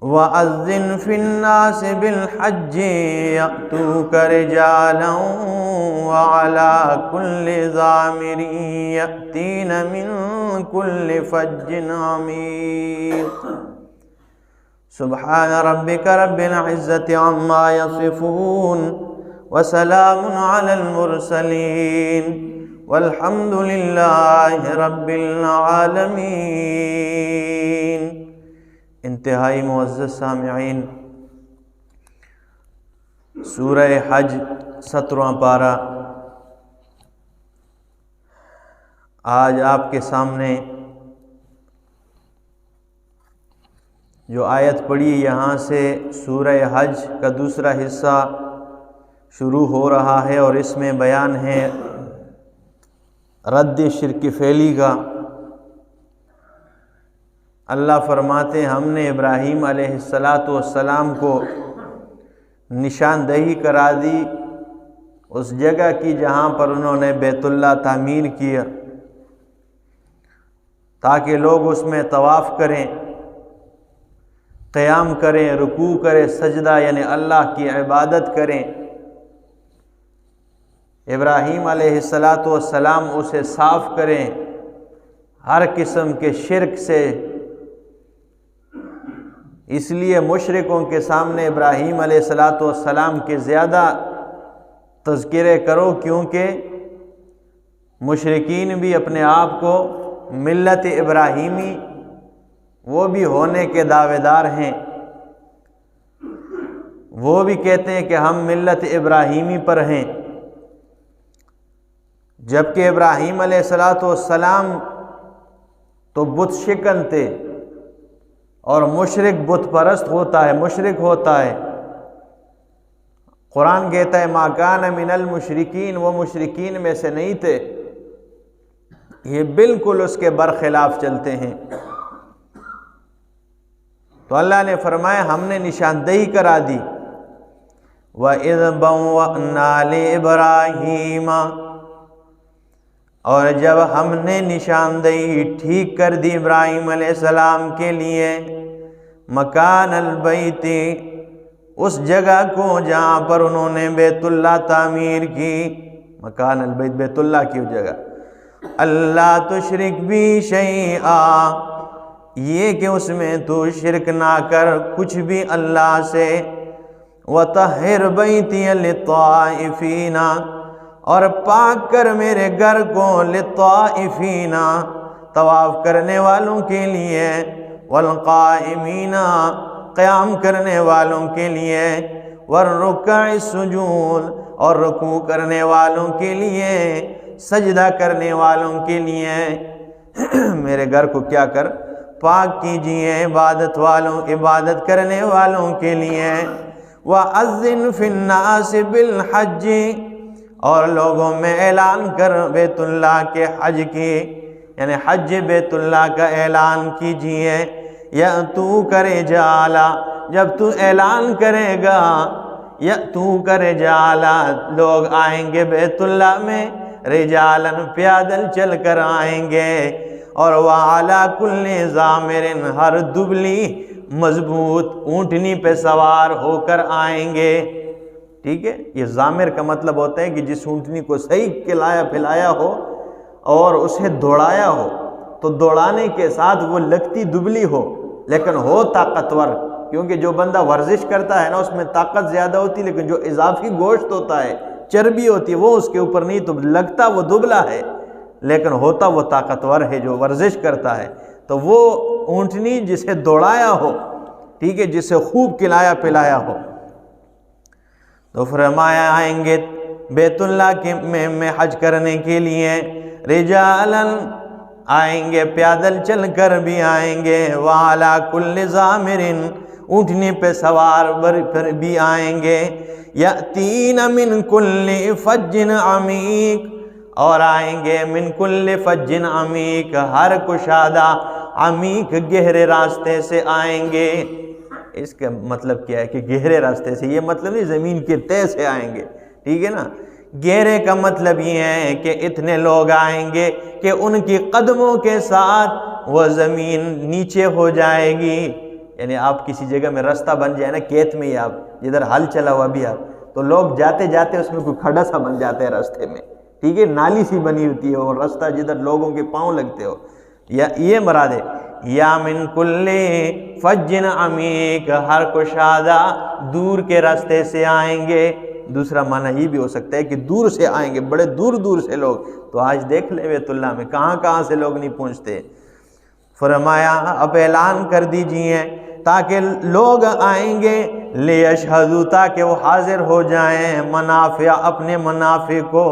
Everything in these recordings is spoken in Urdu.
وَأَذِّنْ فِي النَّاسِ بِالْحَجِّ يَأْتُوكَ رِجَالًا وَعَلَى كُلِّ ضَامِرٍ يَأْتِينَ مِنْ كُلِّ فَجٍّ عَمِيقٍ سبحان ربك رب العزة عما يصفون وسلام على المرسلين والحمد لله رب العالمین۔ انتہائی معزز سامعین، سورہ حج 17واں پارہ آج آپ کے سامنے جو آیت پڑھی یہاں سے سورہ حج کا دوسرا حصہ شروع ہو رہا ہے، اور اس میں بیان ہے رد شرک فعلی کا۔ اللہ فرماتے ہیں ہم نے ابراہیم علیہ السلام کو نشاندہی کرا دی اس جگہ کی جہاں پر انہوں نے بیت اللہ تعمیر کیا، تاکہ لوگ اس میں طواف کریں، قیام کریں، رکوع کریں، سجدہ یعنی اللہ کی عبادت کریں۔ ابراہیم علیہ السلام اسے صاف کریں ہر قسم کے شرک سے۔ اس لیے مشرکوں کے سامنے ابراہیم علیہ السلام کے زیادہ تذکرے کرو، کیونکہ مشرکین بھی اپنے آپ کو ملت ابراہیمی وہ بھی ہونے کے دعوے دار ہیں، وہ بھی کہتے ہیں کہ ہم ملت ابراہیمی پر ہیں، جبکہ ابراہیم علیہ السلام تو بت شکن تھے، اور مشرک بت پرست ہوتا ہے، مشرک ہوتا ہے۔ قرآن کہتا ہے ما کان من المشرکین، وہ مشرکین میں سے نہیں تھے، یہ بالکل اس کے برخلاف چلتے ہیں۔ تو اللہ نے فرمایا ہم نے نشاندہی کرا دی۔ وَإِذْ بَوَّأْنَا لِإِبْرَاهِيمَ، اور جب ہم نے نشاندہی ٹھیک کر دی ابراہیم علیہ السلام کے لیے مکان البیت، اس جگہ کو جہاں پر انہوں نے بیت اللہ تعمیر کی، مکان البیت بیت اللہ کی جگہ، اللہ تشرک بی شیئا، یہ کہ اس میں تو شرک نہ کر کچھ بھی اللہ سے، وَطَهِّرْ بَيْتِيَ لِلطَّائِفِينَ، اور پاک کر میرے گھر کو للطائفین، طواف کرنے والوں کے لیے، والقائمین، قیام کرنے والوں کے لیے، والرکع السجود، اور رکوع کرنے والوں کے لیے، سجدہ کرنے والوں کے لیے۔ میرے گھر کو کیا کر پاک کیجئے عبادت کرنے والوں کے لیے۔ وَأَذِّنْ فِي النَّاسِ بِالْحَجِّ، اور لوگوں میں اعلان کر بیت اللہ کے حج کی، یعنی حج بیت اللہ کا اعلان کیجئے۔ یأتوک رجالا، جب تو اعلان کرے گا یأتوک رجالا، لوگ آئیں گے بیت اللہ میں، رجالا پیادل چل کر آئیں گے، اور وعلی کل ضامر، ہر دبلی مضبوط اونٹنی پہ سوار ہو کر آئیں گے۔ ٹھیک ہے، یہ ضامر کا مطلب ہوتا ہے کہ جس اونٹنی کو صحیح کھلایا پلایا ہو اور اسے دوڑایا ہو، تو دوڑانے کے ساتھ وہ لگتی دبلی ہو لیکن ہو طاقتور، کیونکہ جو بندہ ورزش کرتا ہے نا اس میں طاقت زیادہ ہوتی، لیکن جو اضافی گوشت ہوتا ہے، چربی ہوتی ہے، وہ اس کے اوپر نہیں، تو لگتا وہ دبلا ہے لیکن ہوتا وہ طاقتور ہے جو ورزش کرتا ہے۔ تو وہ اونٹنی جسے دوڑایا ہو، ٹھیک ہے، جسے خوب کھلایا پلایا ہو، تو فرمایا آئیں گے بیت اللہ میں حج کرنے کے لیے، رجالاً آئیں گے، پیادل چل کر بھی آئیں گے، وعلی کل ضامر، اونٹنی پہ سوار بھی آئیں گے، یأتین من کل فج عمیق، اور آئیں گے من کل فج عمیق، ہر کشادہ عمیق گہرے راستے سے آئیں گے۔ اس کا مطلب کیا ہے کہ گہرے راستے سے، یہ مطلب نہیں زمین کے تہہ سے آئیں گے، ٹھیک ہے نا۔ گہرے کا مطلب یہ ہے کہ اتنے لوگ آئیں گے کہ ان کی قدموں کے ساتھ وہ زمین نیچے ہو جائے گی، یعنی آپ کسی جگہ میں راستہ بن جائے نا، کھیت میں ہی آپ جدھر ہل چلا ہوا بھی آپ، تو لوگ جاتے جاتے اس میں کوئی کھڈا سا بن جاتا ہے راستے میں، ٹھیک ہے، نالی سی بنی ہوتی ہے اور راستہ جدھر لوگوں کے پاؤں لگتے ہو، یا یہ مراد ہے یا من کل فجن عمیق، ہر کشادہ دور کے راستے سے آئیں گے۔ دوسرا معنی یہ بھی ہو سکتا ہے کہ دور سے آئیں گے، بڑے دور دور سے لوگ، تو آج دیکھ لیں بیت اللہ میں کہاں کہاں سے لوگ نہیں پہنچتے۔ فرمایا اب اعلان کر دیجئے تاکہ لوگ آئیں گے، لیشہدوا، تاکہ وہ حاضر ہو جائیں، منافع، اپنے منافع کو،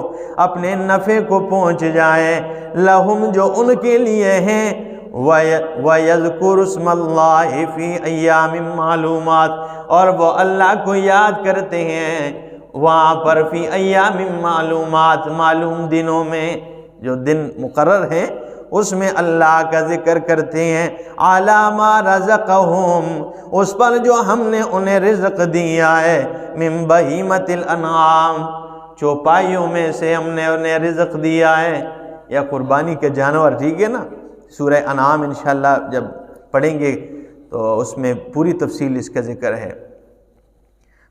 اپنے نفع کو پہنچ جائیں، لہم، جو ان کے لیے ہیں، وَيَذْكُرُ اسْمَ اللَّهِ فِي أَيَّامٍ مَّعْلُومَاتٍ، اور وہ اللہ کو یاد کرتے ہیں وہاں پر، فی ایام معلومات، معلوم دنوں میں، جو دن مقرر ہیں اس میں اللہ کا ذکر کرتے ہیں، عَلَى مَا رَزَقَهُمْ، اس پر جو ہم نے انہیں رزق دیا ہے، مِن بہیمۃ الانعام، چوپائیوں میں سے ہم نے انہیں رزق دیا ہے، یا قربانی کے جانور، ٹھیک ہے نا، سورہ انعام انشاءاللہ جب پڑھیں گے تو اس میں پوری تفصیل اس کا ذکر ہے۔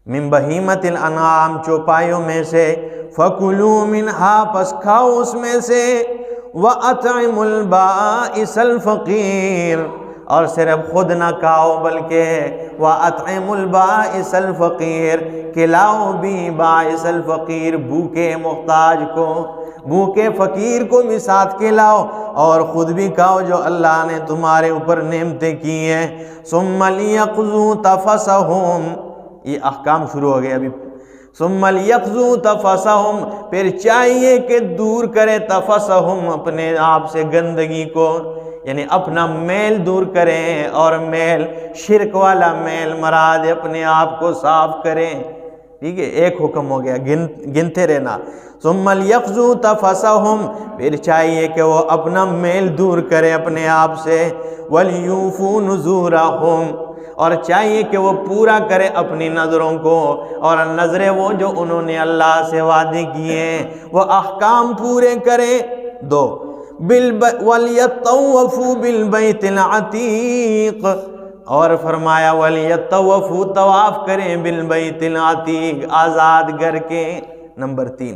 من بہیمۃ الانعام، چوپائیوں میں سے، فَكُلُوا مِنْهَا، پس کھاؤ اس میں سے، وَأَطْعِمُوا الْبَائِسَ الْفَقِيرَ، اور صرف خود نہ کھاؤ بلکہ وَأَطْعِمُوا الْبَائِسَ الْفَقِيرَ، کھلاؤ بھی باعث الفقیر، بھوکے محتاج کو، بھوکے فقیر کو بھی ساتھ کھلاؤ، اور خود بھی کھاؤ جو اللہ نے تمہارے اوپر نعمتیں کی ہیں۔ ثُمَّ لِيَقْضُوا تَفَثَهُمْ، یہ احکام شروع ہو گئے ابھی۔ ثُمَّ لِيَقْضُوا تَفَثَهُمْ، پھر چاہیے کہ دور کرے تفثہم، اپنے آپ سے گندگی کو، یعنی اپنا میل دور کریں، اور میل شرک والا میل مراد ہے، اپنے آپ کو صاف کریں، ٹھیک ہے، ایک حکم ہو گیا، گنتے رہنا۔ ثُمَّ لِيَقْضُوا تَفَثَهُمْ، پھر چاہیے کہ وہ اپنا میل دور کرے اپنے آپ سے، وَلْيُوفُوا نُذُورَهُمْ، اور چاہیے کہ وہ پورا کرے اپنی نظروں کو، اور نظریں وہ جو انہوں نے اللہ سے وعدے کیے ہیں وہ احکام پورے کریں۔ دو، وَلْيَطَّوَّفُوا بِالْبَيْتِ الْعَتِيقِ، اور فرمایا وَلْيَطَّوَّفُوا، طواف کریں، بِالْبَيْتِ الْعَتِيقِ، آزاد گھر کے، نمبر 3،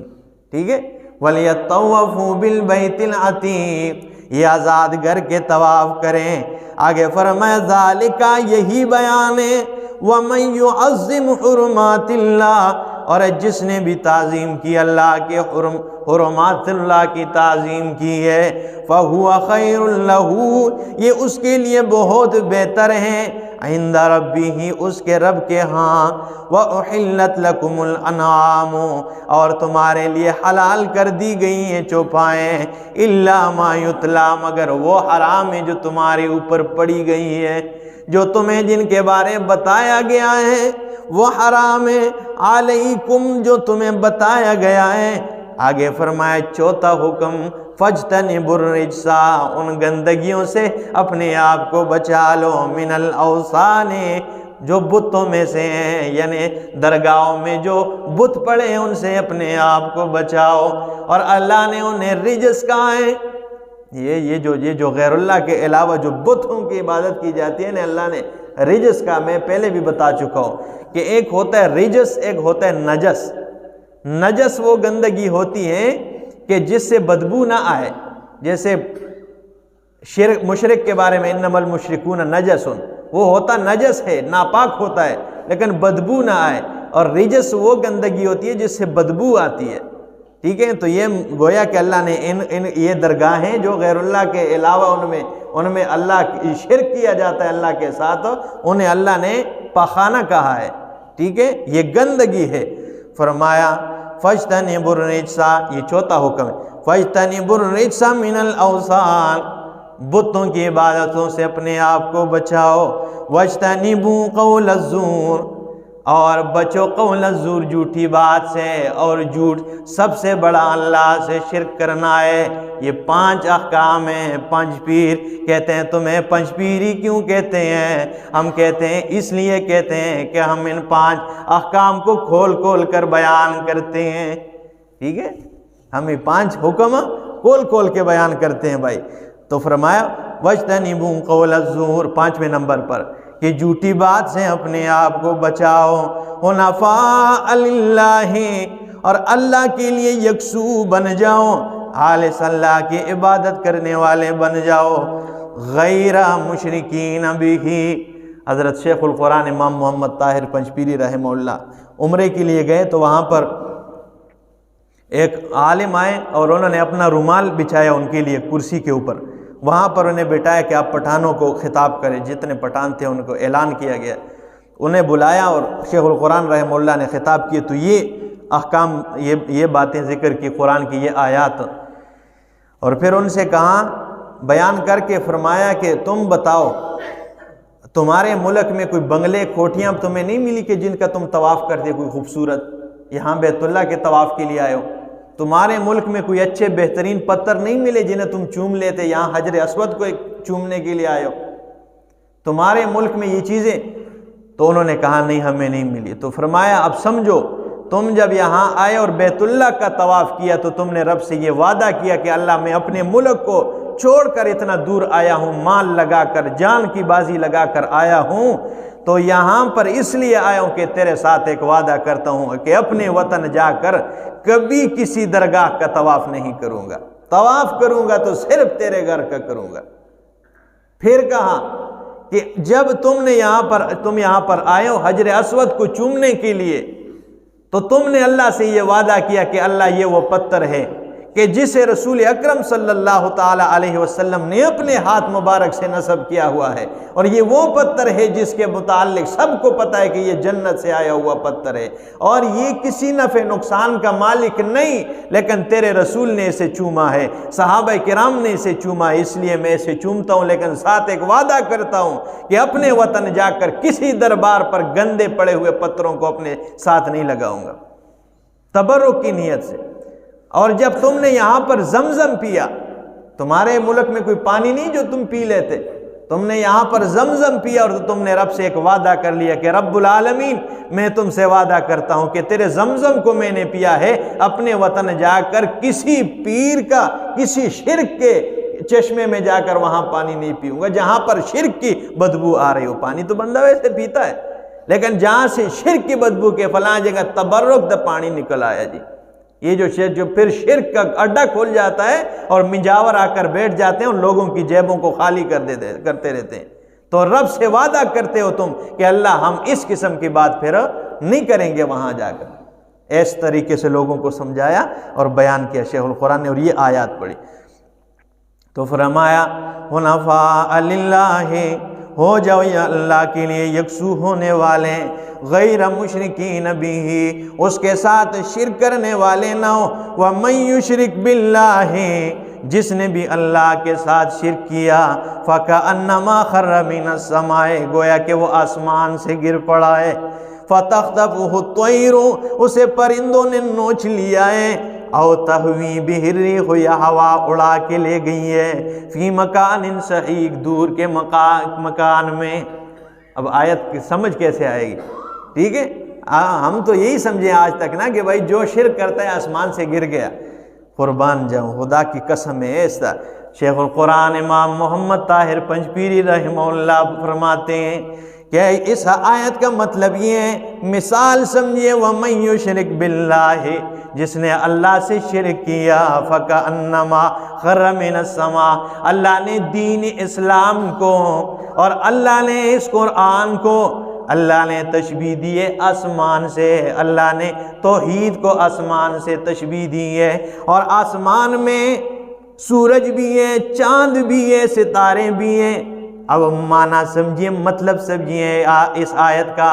ٹھیک ہے، وَلْيَطَّوَّفُوا بِالْبَيْتِ الْعَتِيقِ، یہ آزاد گھر کے طواف کریں۔ آگے فرمایا ذالک، یہی بیان ہے، وَمَن يُعَظِّمْ حُرُمَاتِ اللَّهِ، اور جس نے بھی تعظیم کی اللہ کے حرمات اللہ کی تعظیم کی ہے، فَهُوَ خَيْرٌ لَهُ، یہ اس کے لیے بہت بہتر ہیں، عند ربہ، اس کے رب کے ہاں، وَأُحِلَّتْ لَكُمُ الْأَنْعَامُ، اور تمہارے لیے حلال کر دی گئی ہیں چوپائیں، إِلَّا مَا يُتْلَى، مگر وہ حرام ہے جو تمہارے اوپر پڑی گئی ہے، جو تمہیں جن کے بارے بتایا گیا ہے وہ حرام ہے، علیکم، جو تمہیں بتایا گیا ہے۔ آگے فرمایا چوتھا حکم، فَاجْتَنِبُوا الرِّجْسَ، ان گندگیوں سے اپنے آپ کو بچا لو، مِنَ الْأَوْثَانِ، جو بتوں میں سے ہیں، یعنی درگاہوں میں جو بت پڑے ہیں ان سے اپنے آپ کو بچاؤ، اور اللہ نے انہیں رجس کہا ہے، یہ جو غیر اللہ کے علاوہ جو بتوں کی عبادت کی جاتی ہے نا، اللہ نے رجس کا، میں پہلے بھی بتا چکا ہوں کہ ایک ہوتا ہے رجس، ایک ہوتا ہے نجس۔ نجس وہ گندگی ہوتی ہے کہ جس سے بدبو نہ آئے، جیسے مشرک کے بارے میں انما المشرکون نجس، وہ ہوتا نجس ہے، ناپاک ہوتا ہے لیکن بدبو نہ آئے، اور رجس وہ گندگی ہوتی ہے جس سے بدبو آتی ہے، ٹھیک ہے۔ تو یہ گویا کہ اللہ نے یہ درگاہیں جو غیر اللہ کے علاوہ ان میں اللہ کی شرک کیا جاتا ہے اللہ کے ساتھ، انہیں اللہ نے پاخانہ کہا ہے، ٹھیک ہے، یہ گندگی ہے۔ فرمایا فَاجْتَنِبُوا الرِّجْسَ، یہ چوتھا حکم ہے، فَاجْتَنِبُوا الرِّجْسَ مِنَ الْأَوْثَانِ، بتوں کی عبادتوں سے اپنے آپ کو بچاؤ، وَاجْتَنِبُوا قَوْلَ الزُّورِ، اور بچو قول الزور، جھوٹی بات سے، اور جھوٹ سب سے بڑا اللہ سے شرک کرنا ہے۔ یہ 5 احکام ہیں۔ پنج پیر کہتے ہیں تمہیں پنج پیری کیوں کہتے ہیں؟ ہم کہتے ہیں اس لیے کہتے ہیں کہ ہم ان 5 احکام کو کھول کھول کر بیان کرتے ہیں، ٹھیک ہے، ہم یہ 5 حکم کھول کھول کے بیان کرتے ہیں بھائی۔ تو فرمایا وَاجْتَنِبُوا قَوْلَ الزُّورِ، 5ویں نمبر پر کہ جھوٹی بات سے اپنے آپ کو بچاؤ، حنفاء للہ، اور اللہ کے لیے یکسو بن جاؤ، خالص اللہ کی عبادت کرنے والے بن جاؤ، غیر مشرکین بہ۔ حضرت شیخ القرآن امام محمد طاہر پنجپیری رحمہ اللہ عمرے کے لیے گئے تو وہاں پر ایک عالم آئے اور انہوں نے اپنا رومال بچھایا ان کے لیے کرسی کے اوپر، وہاں پر انہیں بٹھایا کہ آپ پٹھانوں کو خطاب کریں، جتنے پٹھان تھے ان کو اعلان کیا گیا، انہیں بلایا اور شیخ القرآن رحمہ اللہ نے خطاب کیے تو یہ احکام، یہ باتیں ذکر کی قرآن کی، یہ آیات، اور پھر ان سے کہا، بیان کر کے فرمایا کہ تم بتاؤ تمہارے ملک میں کوئی بنگلے کوٹھیاں تمہیں نہیں ملی کہ جن کا تم طواف کرتے کوئی خوبصورت، یہاں بیت اللہ کے طواف کے لیے آئے ہو؟ تمہارے ملک میں کوئی اچھے بہترین پتھر نہیں ملے جنہیں تم چوم لیتے، یہاں حجر اسود کو چومنے کے لیے آئے ہو؟ تمہارے ملک میں یہ چیزیں؟ تو انہوں نے کہا نہیں ہمیں نہیں ملی۔ تو فرمایا اب سمجھو، تم جب یہاں آئے اور بیت اللہ کا طواف کیا تو تم نے رب سے یہ وعدہ کیا کہ اللہ میں اپنے ملک کو چھوڑ کر اتنا دور آیا ہوں، مال لگا کر، جان کی بازی لگا کر آیا ہوں، تو یہاں پر اس لیے آیا ہوں کہ تیرے ساتھ ایک وعدہ کرتا ہوں کہ اپنے وطن جا کر کبھی کسی درگاہ کا طواف نہیں کروں گا، طواف کروں گا تو صرف تیرے گھر کا کروں گا۔ پھر کہا کہ جب تم یہاں پر آئے ہو حجر اسود کو چومنے کے لیے تو تم نے اللہ سے یہ وعدہ کیا کہ اللہ یہ وہ پتھر ہے کہ جسے رسول اکرم صلی اللہ تعالی علیہ وسلم نے اپنے ہاتھ مبارک سے نصب کیا ہوا ہے، اور یہ وہ پتھر ہے جس کے متعلق سب کو پتہ ہے کہ یہ جنت سے آیا ہوا پتھر ہے، اور یہ کسی نفع نقصان کا مالک نہیں، لیکن تیرے رسول نے اسے چوما ہے، صحابہ کرام نے اسے چوما ہے، اس لیے میں اسے چومتا ہوں، لیکن ساتھ ایک وعدہ کرتا ہوں کہ اپنے وطن جا کر کسی دربار پر گندے پڑے ہوئے پتھروں کو اپنے ساتھ نہیں لگاؤں گا، تبرک کی نیت سے۔ اور جب تم نے یہاں پر زمزم پیا، تمہارے ملک میں کوئی پانی نہیں جو تم پی لیتے، تم نے یہاں پر زمزم پیا اور تم نے رب سے ایک وعدہ کر لیا کہ رب العالمین میں تم سے وعدہ کرتا ہوں کہ تیرے زمزم کو میں نے پیا ہے، اپنے وطن جا کر کسی پیر کا، کسی شرک کے چشمے میں جا کر وہاں پانی نہیں پیوں گا، جہاں پر شرک کی بدبو آ رہی ہو۔ پانی تو بندہ ویسے پیتا ہے، لیکن جہاں سے شرک کی بدبو کے فلاں جگہ تبرک دا پانی نکل آیا جی، یہ جو پھر شرک کا اڈا کھول جاتا ہے اور منجاور آ کر بیٹھ جاتے ہیں اور لوگوں کی جیبوں کو خالی کرتے رہتے ہیں۔ تو رب سے وعدہ کرتے ہو تم کہ اللہ ہم اس قسم کی بات پھر نہیں کریں گے وہاں جا کر۔ اس طریقے سے لوگوں کو سمجھایا اور بیان کیا شیخ القرآن نے، اور یہ آیات پڑھی تو فرمایا حنفاء للہ، ہو جاؤ یا اللہ کے لیے یکسو ہونے والے، غیر مشرکین بہ، اس کے ساتھ شرک کرنے والے نہ ہو، وَمَن يُشْرِكْ بِاللَّهِ، جس نے بھی اللہ کے ساتھ شرک کیا، فَكَأَنَّمَا خَرَّ مِنَ السَّمَاءِ، گویا کہ وہ آسمان سے گر پڑا ہے، فَتَخْطَفُهُ الطَّيْرُ، اسے پرندوں نے نوچ لیا ہے، او تہوی بہ الرِّیحُ، یا ہوا اڑا کے لے گئی ہے، فی مکان سحیق، دور کے مکان میں۔ اب آیت کی سمجھ کیسے آئے گی؟ ٹھیک ہے، ہم تو یہی سمجھیں آج تک نا کہ بھائی جو شرک کرتا ہے آسمان سے گر گیا، قربان جاؤں خدا کی قسم ہے ایسا۔ شیخ القرآن امام محمد طاہر پنجپیری رحمہ اللہ فرماتے ہیں کہ اس آیت کا مطلب یہ ہے، مثال سمجھئے وَمَن يُشْرِكْ بِاللَّهِ، جس نے اللہ سے شرک کیا، فَكَأَنَّمَا خَرَّ مِنَ السَّمَاءِ، اللہ نے دین اسلام کو اور اللہ نے اس قرآن کو اللہ نے تشبیہ دی ہے آسمان سے، اللہ نے توحید کو آسمان سے تشبیہ دی ہے، اور آسمان میں سورج بھی ہے، چاند بھی ہے، ستارے بھی ہیں۔ اب معنی سمجھیے، مطلب سمجھیے اس آیت کا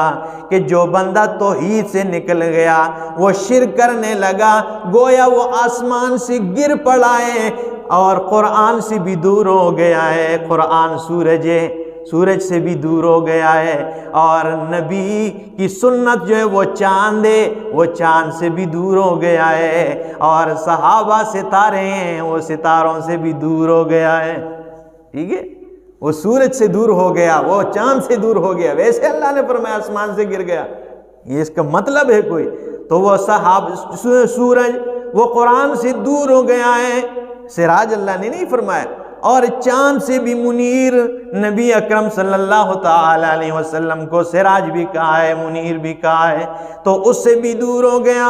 کہ جو بندہ توحید سے نکل گیا، وہ شرک کرنے لگا، گویا وہ آسمان سے گر پڑا ہے اور قرآن سے بھی دور ہو گیا ہے۔ قرآن سورج سے بھی دور ہو گیا ہے، اور نبی کی سنت جو ہے وہ چاند ہے، وہ چاند سے بھی دور ہو گیا ہے، اور صحابہ ستارے ہیں، وہ ستاروں سے بھی دور ہو گیا ہے۔ ٹھیک ہے، وہ سورج سے دور ہو گیا، وہ چاند سے دور ہو گیا، ویسے اللہ نے فرمایا آسمان سے گر گیا، یہ اس کا مطلب ہے کوئی؟ تو وہ سورج وہ قرآن سے دور ہو گیا ہے، سراج اللہ نے نہیں فرمایا، اور چاند سے بھی منیر، نبی اکرم صلی اللہ تعالی علیہ وسلم کو سراج بھی کہا ہے، منیر بھی کہا ہے، تو اس سے بھی دور ہو گیا۔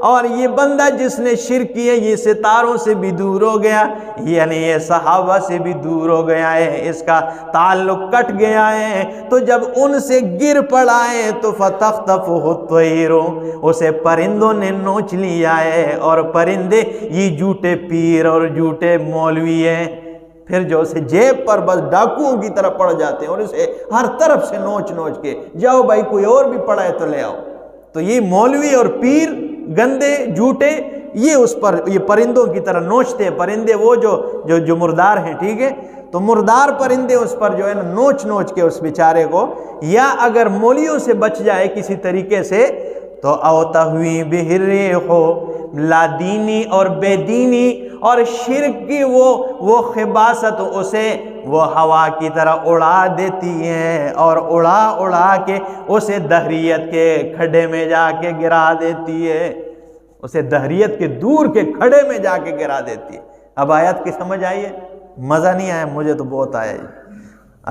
اور یہ بندہ جس نے شرک کیا یہ ستاروں سے بھی دور ہو گیا، یعنی یہ صحابہ سے بھی دور ہو گیا ہے، اس کا تعلق کٹ گیا ہے۔ تو جب ان سے گر پڑا ہے تو فَتَخْطَفُهُ الطَّيْرُ، اسے پرندوں نے نوچ لیا ہے۔ اور پرندے یہ جھوٹے پیر اور جھوٹے مولوی ہیں، پھر جو اسے جیب پر بس ڈاکوؤں کی طرح پڑ جاتے ہیں اور اسے ہر طرف سے نوچ نوچ کے، جاؤ بھائی کوئی اور بھی پڑا ہے تو لے آؤ۔ تو یہ مولوی اور پیر گندے جھوٹے یہ اس پر یہ پرندوں کی طرح نوچتے ہیں۔ پرندے وہ جو مردار ہیں، ٹھیک ہے، تو مردار پرندے اس پر جو ہے نا نوچ نوچ کے اس بیچارے کو، یا اگر مولیوں سے بچ جائے کسی طریقے سے تو او تہوی بہ الریح، لا دینی اور بے دینی اور شرک کی وہ خباثت اسے وہ ہوا کی طرح اڑا دیتی ہے، اور اڑا اڑا کے اسے دہریت کے کھڈے میں جا کے گرا دیتی ہے، اسے دہریت کے دور کے کھڈے میں جا کے گرا دیتی ہے۔ اب آیت کی سمجھ آئی ہے؟ مزہ نہیں آیا؟ مجھے تو بہت آیا جی۔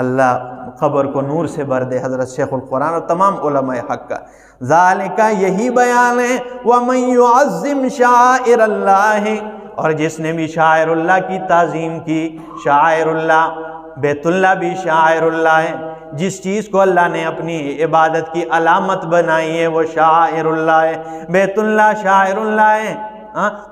اللہ قبر کو نور سے بھر دے حضرت شیخ القرآن اور تمام علماء حق کا۔ ذالکہ یہی بیان ہے، وَمَن يُعَظِّمْ شَعَائِرَ اللَّهِ، اور جس نے بھی شاعر اللہ کی تعظیم کی، شاعر اللہ بیت اللہ بھی شاعر اللہ ہے، جس چیز کو اللہ نے اپنی عبادت کی علامت بنائی ہے وہ شاعر اللہ ہے، بیت اللہ شاعر اللہ ہے،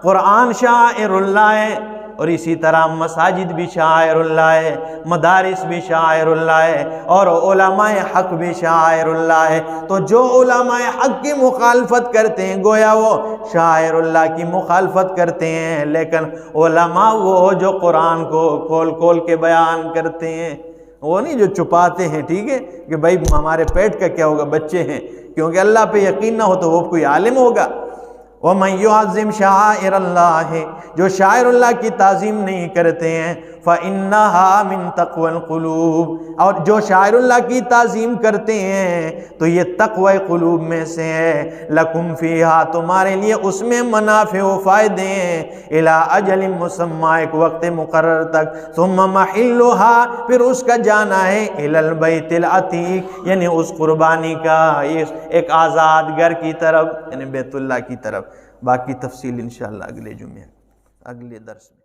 قرآن شاعر اللہ ہے، اور اسی طرح مساجد بھی شاعر اللہ ہے، مدارس بھی شاعر اللہ ہے، اور علماء حق بھی شاعر اللہ ہے۔ تو جو علماء حق کی مخالفت کرتے ہیں گویا وہ شاعر اللہ کی مخالفت کرتے ہیں، لیکن علماء وہ جو قرآن کو کھول کھول کے بیان کرتے ہیں، وہ نہیں جو چھپاتے ہیں، ٹھیک ہے، کہ بھائی ہمارے پیٹ کا کیا ہوگا، بچے ہیں، کیونکہ اللہ پہ یقین نہ ہو تو وہ کوئی عالم ہوگا۔ وَمَن يُعَظِّمْ شَعَائِرَ اللَّهِ، جو شاعر اللہ کی تعظیم نہیں کرتے ہیں، فَإِنَّهَا مِن تَقْوَى الْقُلُوبِ، اور جو شاعر اللہ کی تعظیم کرتے ہیں تو یہ تقوی قلوب میں سے ہے۔ لَكُمْ فِيهَا، تمہارے لیے اس میں منافع و فائدے ہیں، إِلَىٰ أَجَلٍ مُّسَمًّى، ایک وقت مقرر تک، ثُمَّ مَحِلُّهَا، پھر اس کا جانا ہے إِلَى الْبَيْتِ الْعَتِيقِ، یعنی اس قربانی کا ایک آزاد گھر کی طرف، یعنی بیت اللہ کی طرف۔ باقی تفصیل انشاءاللہ اگلے جمعے اگلے درس میں۔